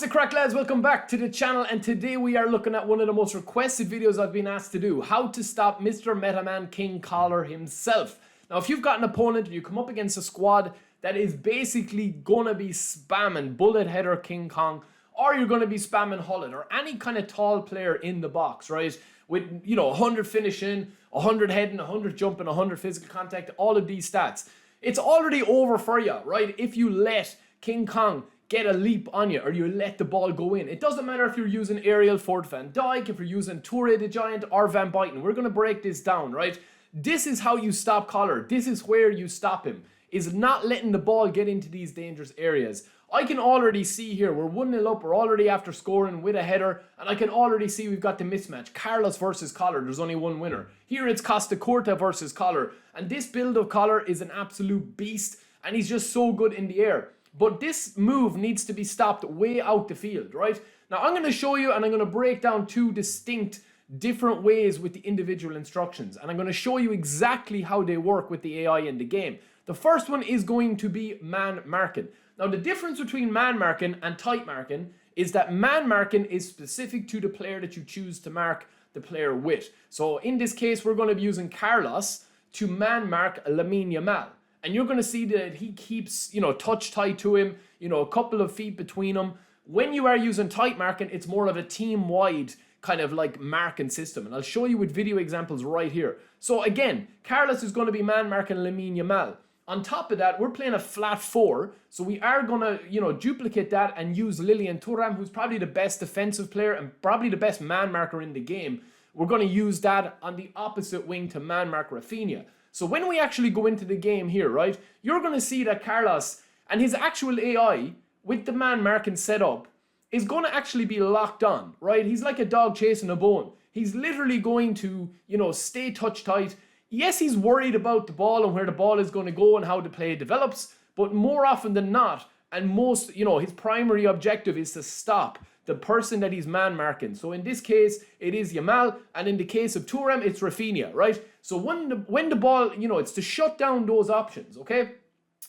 the crack, lads? Welcome back to the channel, and today we are looking at one of the most requested videos I've been asked to do: how to stop Mr. Metaman King Collar himself. Now, if you've got an opponent and you come up against a squad that is basically gonna be spamming Bullet Header King Kong, or you're gonna be spamming Hullet, or any kind of tall player in the box, right? With, 100 finishing, 100 heading, 100 jumping, 100 physical contact, all of these stats. It's already over for you, right? If you let King Kong get a leap on you, or you let the ball go in. It doesn't matter if you're using Aerial Fort Van Dijk, if you're using Toure the Giant, or Van Buiten. We're going to break this down, right? This is how you stop Collar. This is where you stop him, is not letting the ball get into these dangerous areas. I can already see here, we're 1-0 up, we're already after scoring with a header, and I can already see we've got the mismatch. Carlos versus Collar, there's only one winner. Here it's Costa Curta versus Collar, and this build of Collar is an absolute beast, and he's just so good in the air. But this move needs to be stopped way out the field, right? Now, I'm going to show you, and I'm going to break down two distinct different ways with the individual instructions. And I'm going to show you exactly how they work with the AI in the game. The first one is going to be man marking. Now, the difference between man marking and tight marking is that man marking is specific to the player that you choose to mark the player with. So in this case, we're going to be using Carlos to man mark Lamine Yamal. And you're going to see that he keeps, touch tight to him, a couple of feet between them. When you are using tight marking, it's more of a team-wide kind of like marking system. And I'll show you with video examples right here. So again, Carlos is going to be man marking Lamine Yamal. On top of that, we're playing a flat 4. So we are going to, duplicate that and use Lilian Thuram, who's probably the best defensive player and probably the best man marker in the game. We're going to use that on the opposite wing to man mark Rafinha. So when we actually go into the game here, right, you're going to see that Carlos and his actual AI with the man marking setup is going to actually be locked on, right? He's like a dog chasing a bone. He's literally going to, stay touch tight. Yes, he's worried about the ball and where the ball is going to go and how the play develops, but more often than not, and most, his primary objective is to stop the person that he's man marking. So in this case, it is Yamal, and in the case of Thuram, it's Rafinha, right? So when the ball, it's to shut down those options, okay?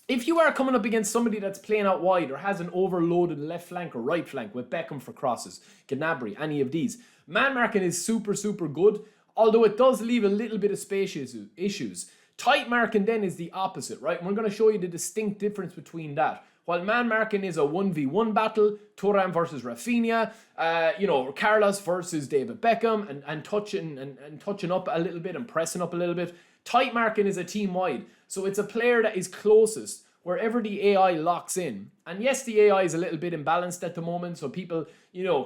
If you are coming up against somebody that's playing out wide or has an overloaded left flank or right flank with Beckham for crosses, Gnabry, any of these, man marking is super, super good, although it does leave a little bit of space issues. Tight marking then is the opposite, right? And we're going to show you the distinct difference between that. While man marking is a 1v1 battle, Thuram versus Rafinha, Carlos versus David Beckham, and touching up a little bit and pressing up a little bit. Tight marking is a team-wide. So it's a player that is closest wherever the AI locks in. And yes, the AI is a little bit imbalanced at the moment, so people,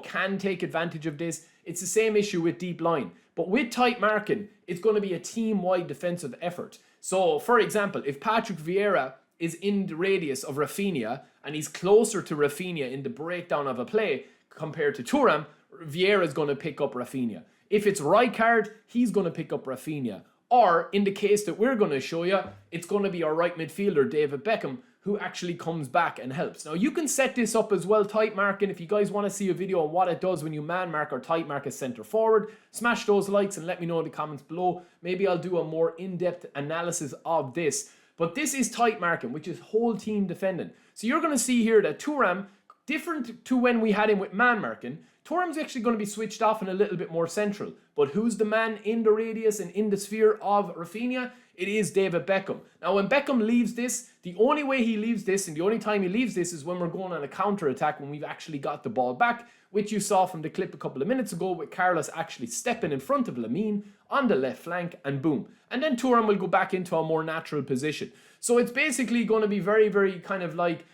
can take advantage of this. It's the same issue with deep line. But with tight marking, it's going to be a team-wide defensive effort. So, for example, if Patrick Vieira is in the radius of Rafinha, and he's closer to Rafinha in the breakdown of a play compared to Thuram, Vieira is going to pick up Rafinha. If it's Rijkaard, he's going to pick up Rafinha. Or, in the case that we're going to show you, it's going to be our right midfielder, David Beckham, who actually comes back and helps. Now, you can set this up as well, tight marking. If you guys want to see a video on what it does when you man mark or tight mark a centre forward, smash those likes and let me know in the comments below. Maybe I'll do a more in-depth analysis of this. But this is tight marking, which is whole team defending. So you're going to see here that Thuram, different to when we had him with man marking, Thuram's actually going to be switched off and a little bit more central. But who's the man in the radius and in the sphere of Rafinha? It is David Beckham. Now, when Beckham leaves this, the only way he leaves this and the only time he leaves this is when we're going on a counter-attack, when we've actually got the ball back, which you saw from the clip a couple of minutes ago with Carlos actually stepping in front of Lamine on the left flank, and boom. And then Thuram will go back into a more natural position. So it's basically going to be very, very kind of like,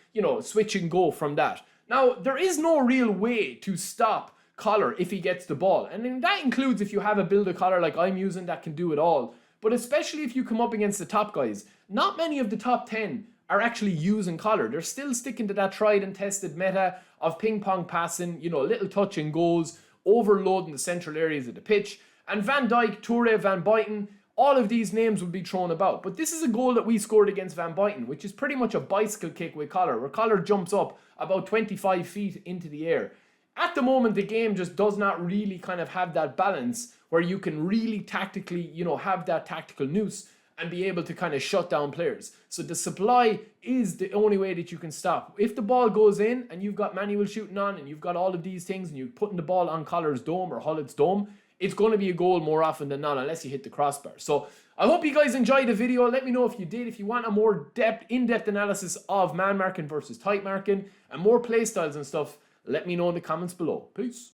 switch and go from that. Now, there is no real way to stop Collar if he gets the ball. And then that includes if you have a builder Collar like I'm using that can do it all. But especially if you come up against the top guys, not many of the top 10 are actually using Collar. They're still sticking to that tried and tested meta of ping pong passing, little touch and goes, overloading the central areas of the pitch. And Van Dijk, Toure, Van Buiten, all of these names would be thrown about. But this is a goal that we scored against Van Buiten, which is pretty much a bicycle kick with Collar, where Collar jumps up about 25 feet into the air. At the moment, the game just does not really kind of have that balance where you can really tactically, have that tactical nous and be able to kind of shut down players. So the supply is the only way that you can stop. If the ball goes in and you've got manual shooting on and you've got all of these things and you're putting the ball on Collar's dome or Hullett's dome, it's going to be a goal more often than not unless you hit the crossbar. So I hope you guys enjoyed the video. Let me know if you did. If you want a more in-depth analysis of man marking versus tight marking and more play styles and stuff, let me know in the comments below. Peace.